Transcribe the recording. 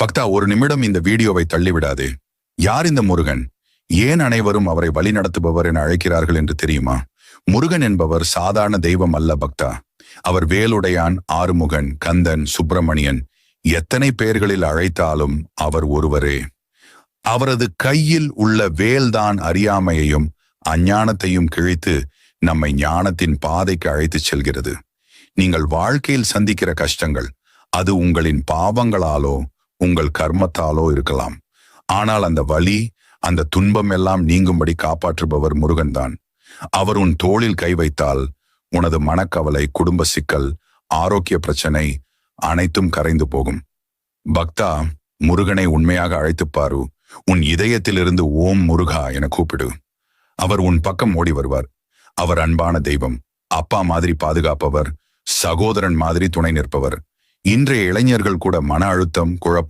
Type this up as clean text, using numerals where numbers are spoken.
பக்தா, ஒரு நிமிடம் இந்த வீடியோவை தள்ளிவிடாதே. யார் இந்த முருகன்? ஏன் அனைவரும் அவரை வழிநடத்துபவர் என அழைக்கிறார்கள் என்று தெரியுமா? முருகன் என்பவர் சாதாரண தெய்வம் அல்ல பக்தா. அவர் வேலுடையான், ஆறுமுகன், கந்தன், சுப்பிரமணியன், எத்தனை பெயர்களில் அழைத்தாலும் அவர் ஒருவரே. அவரது கையில் உள்ள வேல்தான் அறியாமையையும் அஞ்ஞானத்தையும் கிழித்து நம்மை ஞானத்தின் பாதைக்கு அழைத்துச் செல்கிறது. நீங்கள் வாழ்க்கையில் சந்திக்கிற கஷ்டங்கள், அது உங்களின் பாவங்களாலோ உங்கள் கர்மத்தாலோ இருக்கலாம். ஆனால் அந்த வலி, அந்த துன்பம் எல்லாம் நீங்கும்படி காப்பாற்றுபவர் முருகன்தான். அவர் உன் தோளில் கை வைத்தால் உனது மனக்கவலை, குடும்ப சிக்கல், ஆரோக்கிய பிரச்சனை அனைத்தும் கரைந்து போகும். பக்தா, முருகனை உண்மையாக அழைத்துப்பாரு. உன் இதயத்திலிருந்து ஓம் முருகா என கூப்பிடு. அவர் உன் பக்கம் ஓடி வருவார். அவர் அன்பான தெய்வம், அப்பா மாதிரி பாதுகாப்பவர், சகோதரன் மாதிரி துணை நிற்பவர். இன்றைய இளைஞர்கள் கூட மன அழுத்தம், குழப்பம்